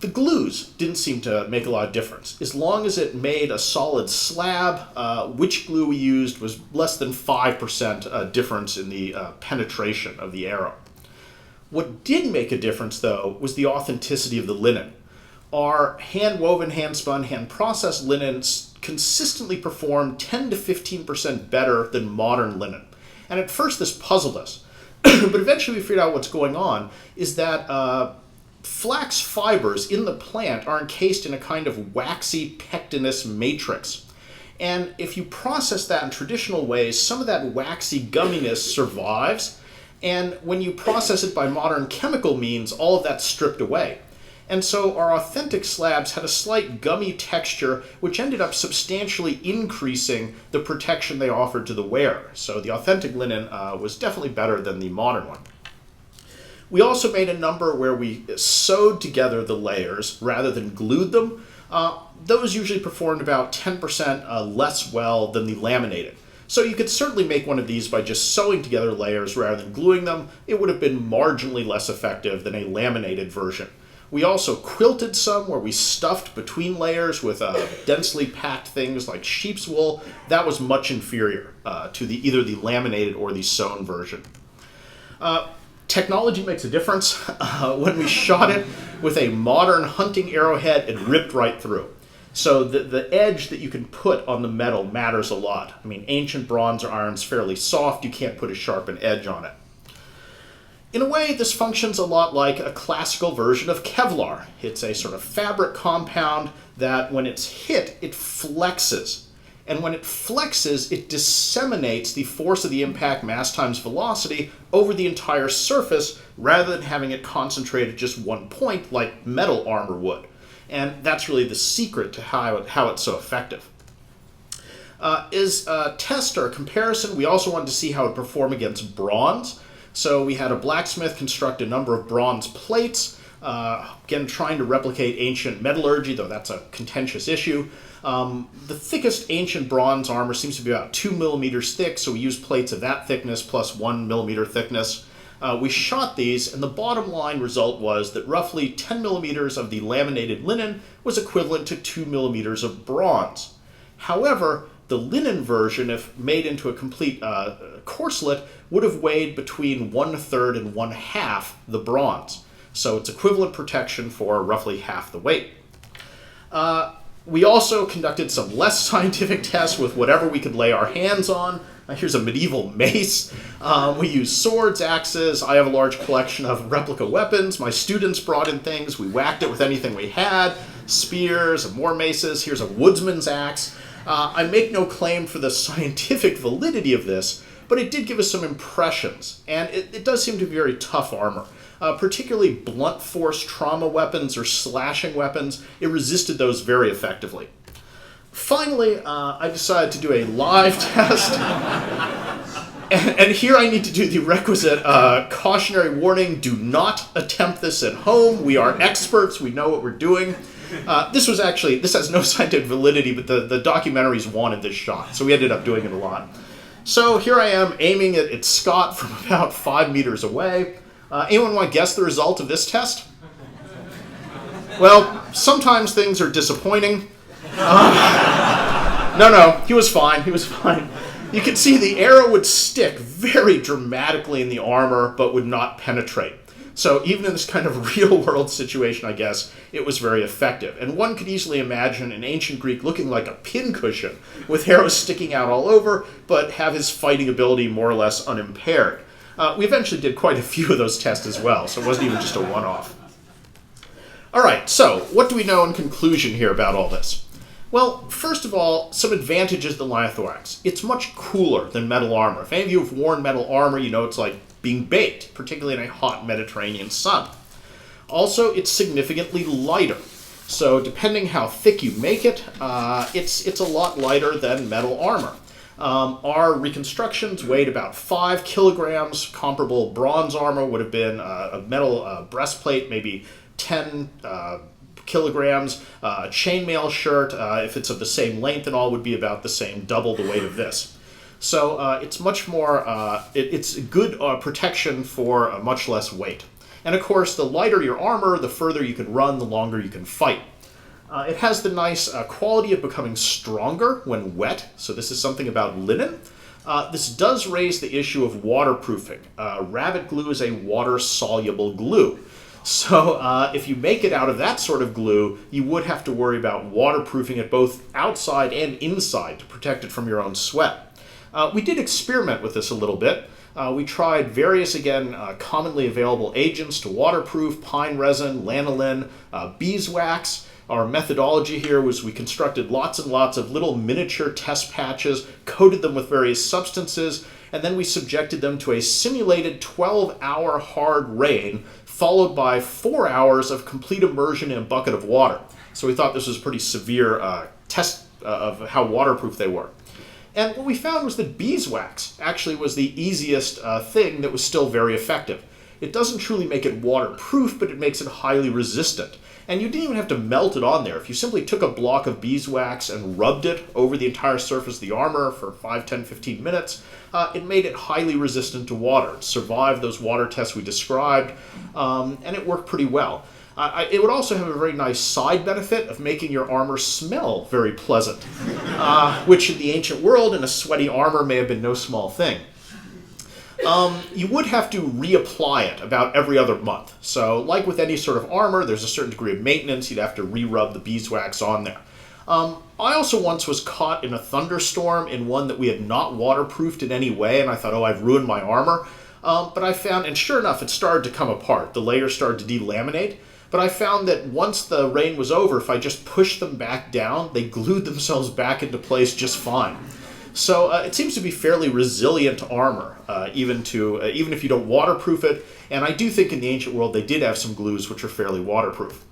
The glues didn't seem to make a lot of difference. As long as it made a solid slab, which glue we used was less than 5% difference in the penetration of the arrow. What did make a difference, though, was the authenticity of the linen. Our hand-woven, hand-spun, hand-processed linens consistently performed 10 to 15% better than modern linen. And at first this puzzled us, but eventually we figured out what's going on is that flax fibers in the plant are encased in a kind of waxy pectinous matrix. And if you process that in traditional ways, some of that waxy gumminess survives. And when you process it by modern chemical means, all of that's stripped away. And so our authentic slabs had a slight gummy texture, which ended up substantially increasing the protection they offered to the wearer. So the authentic linen was definitely better than the modern one. We also made a number where we sewed together the layers rather than glued them. Those usually performed about 10% less well than the laminated. So you could certainly make one of these by just sewing together layers rather than gluing them. It would have been marginally less effective than a laminated version. We also quilted some where we stuffed between layers with densely packed things like sheep's wool. That was much inferior to either the laminated or the sewn version. Technology makes a difference. When we shot it with a modern hunting arrowhead, it ripped right through. So the edge that you can put on the metal matters a lot. I mean, ancient bronze or iron's fairly soft. You can't put a sharpened edge on it. In a way, this functions a lot like a classical version of Kevlar. It's a sort of fabric compound that when it's hit, it flexes. And when it flexes, it disseminates the force of the impact mass times velocity over the entire surface rather than having it concentrated at just one point like metal armor would. And that's really the secret to how it's so effective. As a test or a comparison, we also wanted to see how it would perform against bronze. So we had a blacksmith construct a number of bronze plates, again trying to replicate ancient metallurgy, though that's a contentious issue. The thickest ancient bronze armor seems to be about 2 millimeters thick, so we used plates of that thickness plus 1 millimeter thickness. We shot these, and the bottom line result was that roughly 10 millimeters of the laminated linen was equivalent to 2 millimeters of bronze. However, the linen version, if made into a complete corselet, would have weighed between 1/3 and 1/2 the bronze. So it's equivalent protection for roughly half the weight. We also conducted some less scientific tests with whatever we could lay our hands on. Here's a medieval mace. We used swords, axes. I have a large collection of replica weapons. My students brought in things. We whacked it with anything we had. Spears and more maces. Here's a woodsman's axe. I make no claim for the scientific validity of this, but it did give us some impressions, and it does seem to be very tough armor. Particularly blunt force trauma weapons or slashing weapons, it resisted those very effectively. Finally, I decided to do a live test. And here I need to do the requisite cautionary warning. Do not attempt this at home. We are experts. We know what we're doing. This has no scientific validity, but the documentaries wanted this shot, so we ended up doing it a lot. So here I am aiming at Scott from about 5 meters away. Anyone want to guess the result of this test? Well, sometimes things are disappointing. No, he was fine. He was fine. You can see the arrow would stick very dramatically in the armor, but would not penetrate. So even in this kind of real-world situation, I guess, it was very effective. And one could easily imagine an ancient Greek looking like a pincushion, with arrows sticking out all over, but have his fighting ability more or less unimpaired. We eventually did quite a few of those tests as well, so it wasn't even just a one-off. All right, so what do we know in conclusion here about all this? Well, first of all, some advantages of the Linothorax. It's much cooler than metal armor. If any of you have worn metal armor, you know it's like being baked, particularly in a hot Mediterranean sun. Also, it's significantly lighter. So depending how thick you make it, it's a lot lighter than metal armor. Our reconstructions weighed about 5 kilograms. Comparable bronze armor would have been a metal breastplate, maybe 10 kilograms. A chainmail shirt, if it's of the same length and all, would be about the same, double the weight of this. So it's much more, it's good protection for much less weight. And of course, the lighter your armor, the further you can run, the longer you can fight. It has the nice quality of becoming stronger when wet, so this is something about linen. This does raise the issue of waterproofing. Rabbit glue is a water-soluble glue. So if you make it out of that sort of glue, you would have to worry about waterproofing it both outside and inside to protect it from your own sweat. We did experiment with this a little bit. We tried various, again, commonly available agents to waterproof: pine resin, lanolin, beeswax. Our methodology here was we constructed lots and lots of little miniature test patches, coated them with various substances, and then we subjected them to a simulated 12-hour hard rain, followed by 4 hours of complete immersion in a bucket of water. So we thought this was a pretty severe test of how waterproof they were. And what we found was that beeswax actually was the easiest thing that was still very effective. It doesn't truly make it waterproof, but it makes it highly resistant. And you didn't even have to melt it on there. If you simply took a block of beeswax and rubbed it over the entire surface of the armor for 5, 10, 15 minutes, it made it highly resistant to water. It survived those water tests we described, and it worked pretty well. It would also have a very nice side benefit of making your armor smell very pleasant, which in the ancient world, in a sweaty armor, may have been no small thing. You would have to reapply it about every other month. So like with any sort of armor, there's a certain degree of maintenance. You'd have to re-rub the beeswax on there. I also once was caught in a thunderstorm in one that we had not waterproofed in any way, and I thought, oh, I've ruined my armor. But I found, and sure enough, it started to come apart. The layers started to delaminate. But I found that once the rain was over, if I just pushed them back down, they glued themselves back into place just fine. So it seems to be fairly resilient armor, even if you don't waterproof it. And I do think in the ancient world they did have some glues which are fairly waterproof.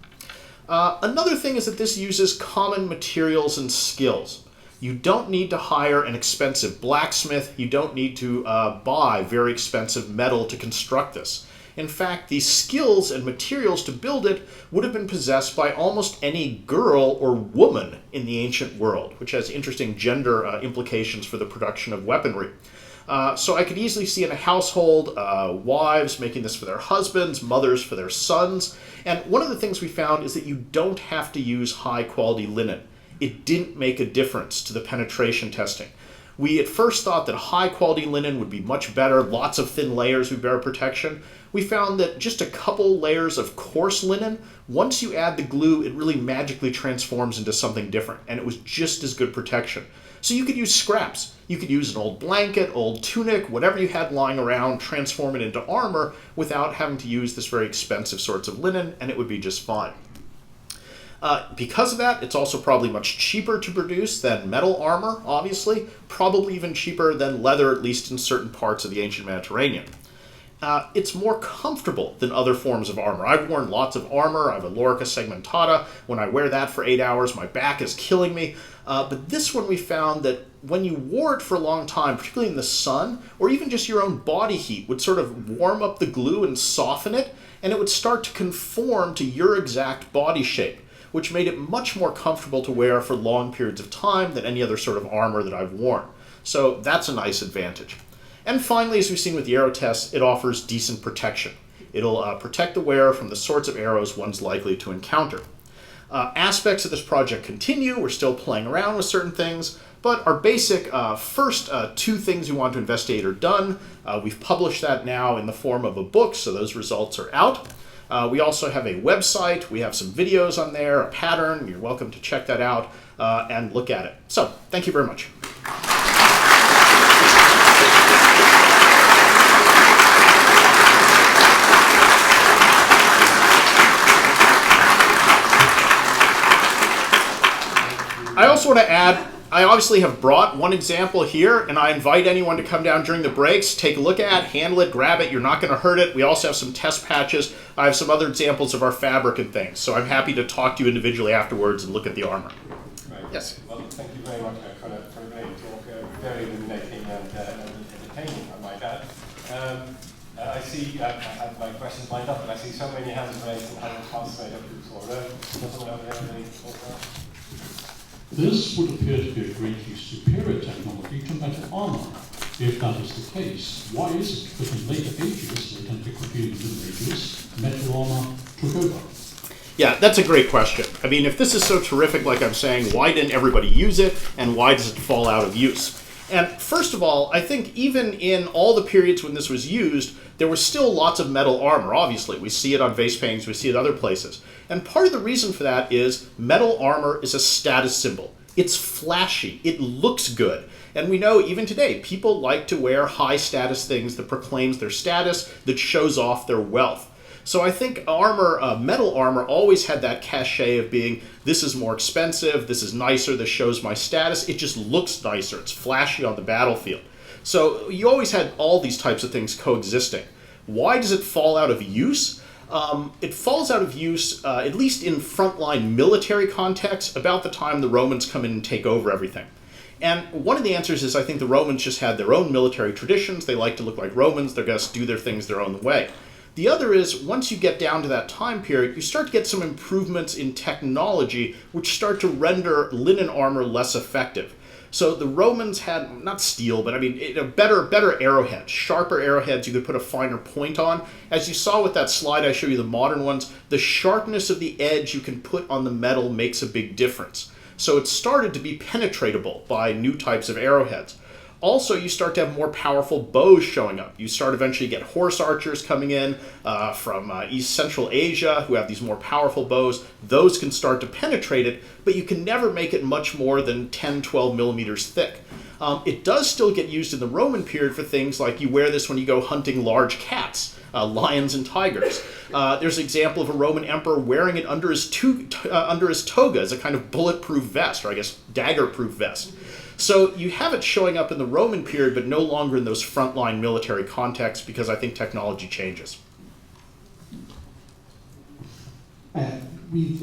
Another thing is that this uses common materials and skills. You don't need to hire an expensive blacksmith. You don't need to buy very expensive metal to construct this. In fact, the skills and materials to build it would have been possessed by almost any girl or woman in the ancient world, which has interesting gender implications for the production of weaponry. So I could easily see in a household wives making this for their husbands, mothers for their sons. And one of the things we found is that you don't have to use high-quality linen. It didn't make a difference to the penetration testing. We at first thought that high-quality linen would be much better, lots of thin layers would be better protection. We found that just a couple layers of coarse linen, once you add the glue, it really magically transforms into something different, and it was just as good protection. So you could use scraps. You could use an old blanket, old tunic, whatever you had lying around, transform it into armor without having to use this very expensive sorts of linen, and it would be just fine. Because of that, it's also probably much cheaper to produce than metal armor, obviously, probably even cheaper than leather, at least in certain parts of the ancient Mediterranean. It's more comfortable than other forms of armor. I've worn lots of armor. I have a lorica segmentata. When I wear that for 8 hours, my back is killing me. But this one we found that when you wore it for a long time, particularly in the sun, or even just your own body heat, would sort of warm up the glue and soften it, and it would start to conform to your exact body shape, which made it much more comfortable to wear for long periods of time than any other sort of armor that I've worn. So that's a nice advantage. And finally, as we've seen with the arrow tests, it offers decent protection. It'll protect the wearer from the sorts of arrows one's likely to encounter. Aspects of this project continue. We're still playing around with certain things, but our basic first 2 things we want to investigate are done. We've published that now in the form of a book, so those results are out. We also have a website. We have some videos on there, a pattern. You're welcome to check that out and look at it. So, thank you very much. I also want to add, I obviously have brought one example here, and I invite anyone to come down during the breaks, take a look at it, handle it, grab it. You're not going to hurt it. We also have some test patches. I have some other examples of our fabric and things, so I'm happy to talk to you individually afterwards and look at the armor. Right. Yes? Well, thank you very much for a great talk. Very illuminating and entertaining, I might add. I see, I have my questions lined up, but I see so many hands raised and haven't passed straight up to the floor. Someone over there, any thoughts? This would appear to be a greatly superior technology to metal armor. If that is the case, why is it that in later ages, late antiquity and Middle Ages, metal armor took over? Yeah, that's a great question. I mean, if this is so terrific, like I'm saying, why didn't everybody use it, and why does it fall out of use? And first of all, I think even in all the periods when this was used, there was still lots of metal armor, obviously. We see it on vase paintings, we see it other places. And part of the reason for that is metal armor is a status symbol. It's flashy, it looks good. And we know even today, people like to wear high status things that proclaims their status, that shows off their wealth. So I think armor, metal armor, always had that cachet of being, this is more expensive, this is nicer, this shows my status. It just looks nicer, it's flashy on the battlefield. So you always had all these types of things coexisting. Why does it fall out of use? It falls out of use, at least in frontline military contexts, about the time the Romans come in and take over everything. And one of the answers is I think the Romans just had their own military traditions. They like to look like Romans. They're going to do their things their own way. The other is, once you get down to that time period, you start to get some improvements in technology which start to render linen armor less effective. So the Romans had, not steel, but I mean, better arrowheads, sharper arrowheads you could put a finer point on. As you saw with that slide I showed you, the modern ones, the sharpness of the edge you can put on the metal makes a big difference. So it started to be penetratable by new types of arrowheads. Also, you start to have more powerful bows showing up. You start eventually to get horse archers coming in from East Central Asia who have these more powerful bows. Those can start to penetrate it, but you can never make it much more than 10, 12 millimeters thick. It does still get used in the Roman period for things like you wear this when you go hunting large cats, lions and tigers. There's an example of a Roman emperor wearing it under his toga as a kind of bulletproof vest, or I guess dagger-proof vest. So you have it showing up in the Roman period, but no longer in those frontline military contexts because I think technology changes. We've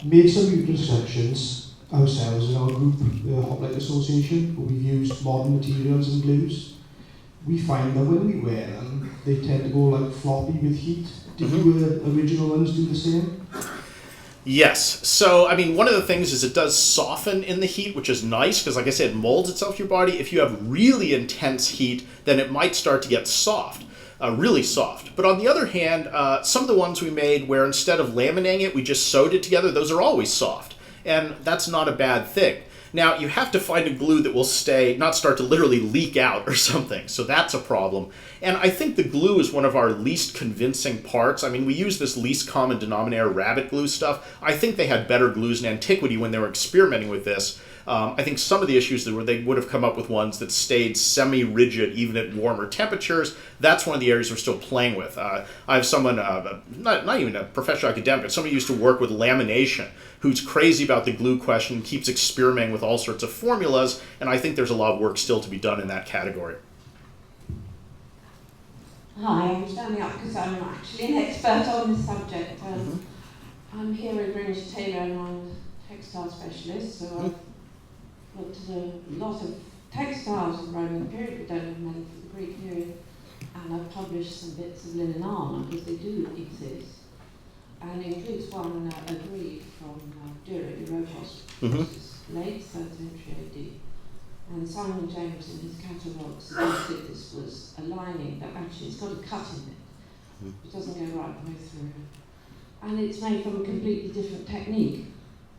made some reconstructions ourselves in our group, the Hoplite Association, where we've used modern materials and glues. We find that when we wear them, they tend to go like floppy with heat. Did you original ones do the same? Yes. So, I mean, one of the things is it does soften in the heat, which is nice because, like I said, it molds itself to your body. If you have really intense heat, then it might start to get soft, really soft. But on the other hand, some of the ones we made where instead of laminating it, we just sewed it together, those are always soft. And that's not a bad thing. Now, you have to find a glue that will stay, not start to literally leak out or something. So that's a problem. And I think the glue is one of our least convincing parts. I mean, we use this least common denominator rabbit glue stuff. I think they had better glues in antiquity when they were experimenting with this. I think some of the issues that they would have come up with ones that stayed semi-rigid even at warmer temperatures. That's one of the areas we're still playing with. I have someone, not even a professional academic, but somebody who used to work with lamination, who's crazy about the glue question, keeps experimenting with all sorts of formulas, and I think there's a lot of work still to be done in that category. Hi, I'm standing up because I'm actually an expert on this subject. I'm here with Gregory Taylor and I'm a textile specialist, so I've looked at a lot of textiles of the Roman period, we don't have many for the Greek period, and I've published some bits of linen armour because they do exist. And it includes one agreed from Europas, which is late 3rd century AD. And Simon James in his catalogue suggested this was a lining, but actually it's got a cut in it. It doesn't go right the way through. And it's made from a completely different technique.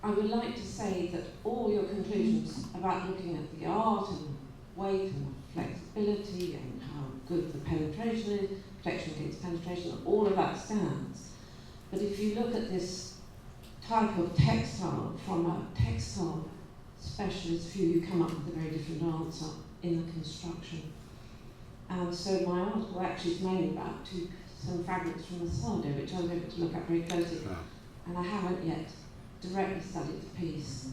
I would like to say that all your conclusions about looking at the art and weight and flexibility and how good the penetration is, protection against penetration, all of that stands. But if you look at this type of textile from a textile specialist view, you come up with a very different answer in the construction. And so my article actually is mainly about some fragments from the Sardo, which I was able to look at very closely. And I haven't yet directly studied the piece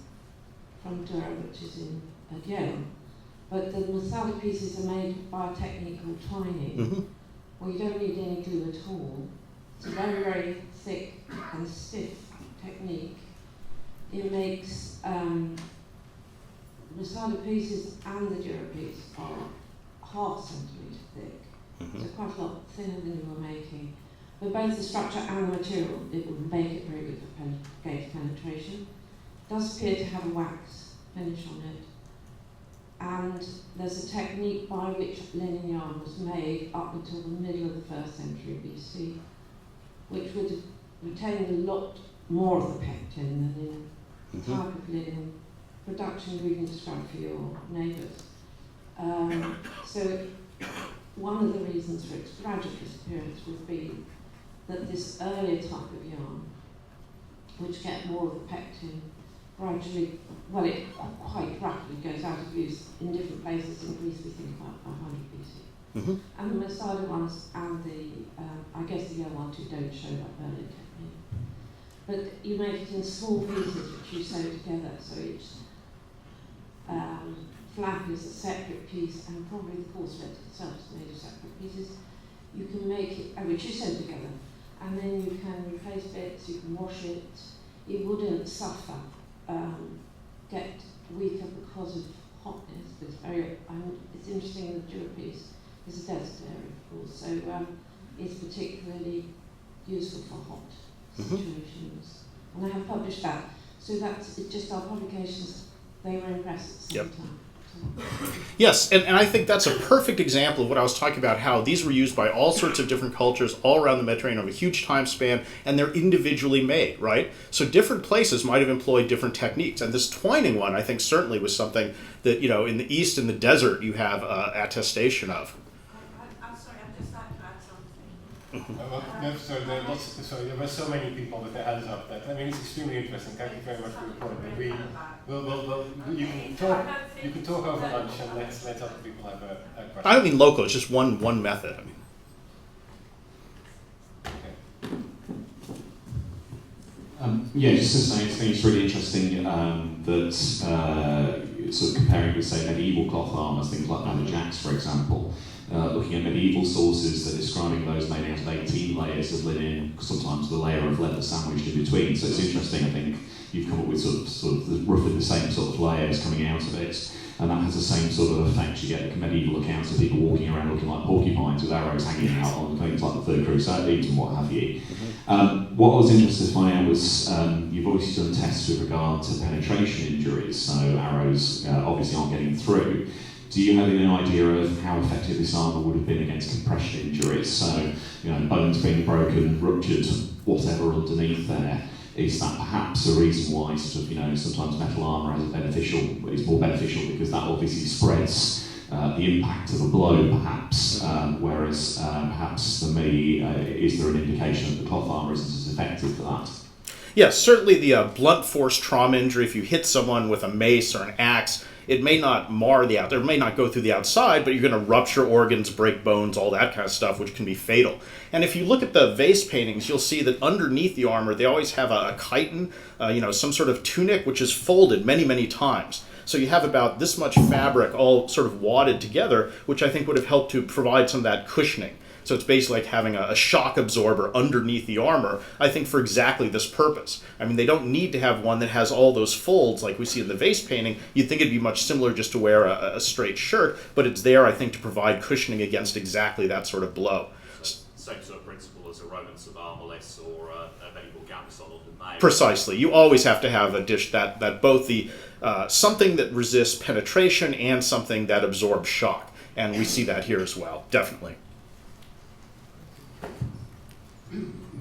from Dura, which is at Yale. But the Masada pieces are made by a technique called twining, where you don't need any glue at all. It's a very, very thick and stiff technique. It makes Masada pieces and the Dura piece are half centimetre thick, so quite a lot thinner than you were making. But both the structure and the material, it would make it very good for gauge penetration. It does appear to have a wax finish on it. And there's a technique by which linen yarn was made up until the middle of the 1st century BC, which would have retained a lot more of the pectin than in the type of linen production we can describe for your neighbours. So one of the reasons for its gradual disappearance would be that this earlier type of yarn, which get more of the pectin, gradually, well, it quite rapidly goes out of use in different places. In Greece, we think about 500 BC. And the Masada ones and the, I guess the Yale ones too don't show that early technique. But you make it in small pieces which you sew together, so each flap is a separate piece, and probably the corset itself is made of separate pieces. You can make it, which you sew together, and then you can replace bits, you can wash it. It wouldn't suffer, get weaker because of hotness, but it's very, it's interesting that the Dura piece is a desert area, of course, so it's particularly useful for hot situations. And I have published that, so that's it's just our publications, they were impressed at the same time. Yes, and I think that's a perfect example of what I was talking about, how these were used by all sorts of different cultures all around the Mediterranean over a huge time span, and they're individually made, right? So different places might have employed different techniques, and this twining one, I think, certainly was something that, you know, in the East, in the desert, you have attestation of. I'm sorry, I'd just like to add something. There were so many people with their hands up that, I mean, it's extremely interesting. Thank you very much for your point. You can talk over lunch and let's other people have a question. I don't mean local, it's just one method. I mean. Yeah, just to say, I think it's really interesting that sort of comparing with, say, medieval cloth armours, things like lumberjacks, for example, looking at medieval sources, they're describing those made out of 18 layers of linen, sometimes the layer of leather sandwiched in between. So it's interesting, I think, you've come up with sort of roughly the same sort of layers coming out of it, and that has the same sort of effect. You get medieval accounts of people walking around looking like porcupines with arrows hanging out on things like the Third Crusade and what have you. What I was interested to find out was you've obviously done tests with regard to penetration injuries, so arrows obviously aren't getting through. Do you have any idea of how effective this armour would have been against compression injuries? So, you know, bones being broken, ruptured, whatever underneath there. Is that perhaps a reason why sort of, you know, sometimes metal armour is more beneficial because that obviously spreads the impact of a blow, perhaps, whereas perhaps for me, is there an indication that the cloth armour isn't as effective for that? Yes, certainly the blunt force trauma injury, if you hit someone with a mace or an axe, it may not mar the outside, it may not go through the outside, but you're going to rupture organs, break bones, all that kind of stuff, which can be fatal. And if you look at the vase paintings, you'll see that underneath the armor, they always have a chiton, some sort of tunic, which is folded many, many times. So you have about this much fabric all sort of wadded together, which I think would have helped to provide some of that cushioning. So it's basically like having a shock absorber underneath the armor, I think, for exactly this purpose. I mean, they don't need to have one that has all those folds like we see in the vase painting. You'd think it'd be much simpler just to wear a straight shirt, but it's there, I think, to provide cushioning against exactly that sort of blow. Same sort of principle as a Roman subarmalus or a medieval gambeson or the mail. Precisely. You always have to have a dish that both the something that resists penetration and something that absorbs shock. And we see that here as well, definitely.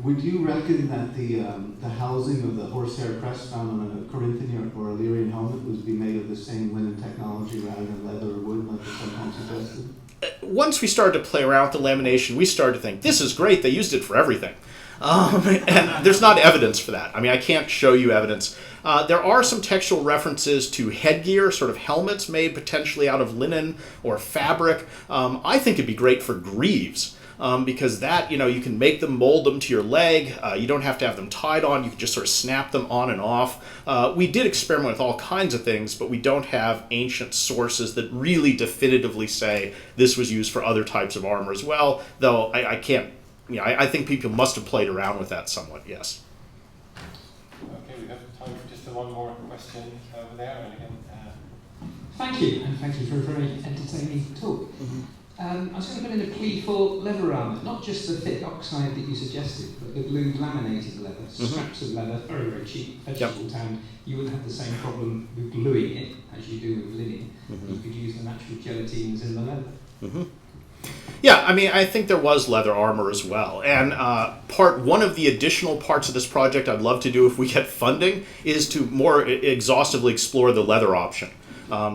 Would you reckon that the housing of the horsehair crest found on a Corinthian or Illyrian helmet was be made of the same linen technology rather than leather or wood, like was sometimes suggested? Once we started to play around with the lamination, we started to think, this is great, they used it for everything. And there's not evidence for that. I mean, I can't show you evidence. There are some textual references to headgear, sort of helmets made potentially out of linen or fabric. I think it'd be great for greaves. Because that, you can make them, mold them to your leg. You don't have to have them tied on. You can just sort of snap them on and off. We did experiment with all kinds of things, but we don't have ancient sources that really definitively say this was used for other types of armor as well, though I can't, I think people must have played around with that somewhat, yes. Okay, we have time for just one more question over there. And again, Thank you, and thank you for a very entertaining talk. I was going to put in a plea for leather armour, not just the thick oxide that you suggested, but the glued laminated leather, straps of leather, very, very cheap, vegetable tanned. You wouldn't have the same problem with gluing it as you do with linen. You could use the natural gelatines in the leather. Yeah, I mean, I think there was leather armor as well. And one of the additional parts of this project I'd love to do if we get funding is to more exhaustively explore the leather option.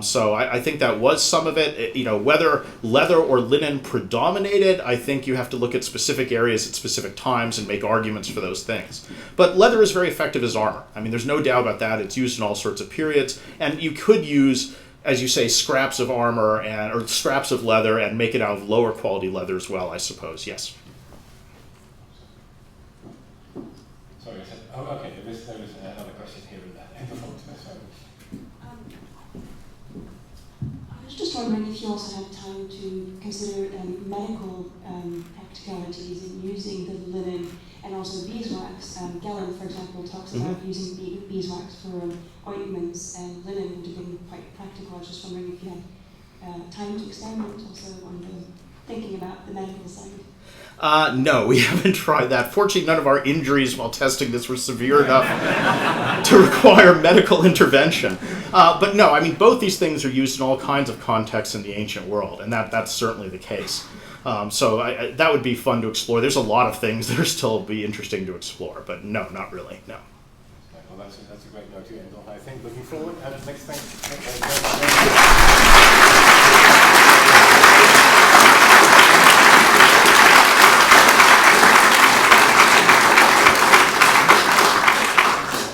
So I think that was some of it. Whether leather or linen predominated, I think you have to look at specific areas at specific times and make arguments for those things. But leather is very effective as armor. I mean, there's no doubt about that. It's used in all sorts of periods. And you could use, as you say, scraps of armor or scraps of leather and make it out of lower quality leather as well, I suppose, yes. sorry, I said, okay, there is another question here in the front. I was just wondering if you also had time to consider medical practicalities in using the linen and also beeswax. Gellin, for example, talks about using beeswax for ointments, and linen would have been quite practical. I was just wondering if you had time to experiment also on thinking about the medical side. No, we haven't tried that. Fortunately, none of our injuries while testing this were severe enough to require medical intervention. But no, I mean, both these things are used in all kinds of contexts in the ancient world, and that's certainly the case. So that would be fun to explore. There's a lot of things that are still be interesting to explore, but no, not really, no. Well, that's a great note to end on, I think. Looking forward, and next thing.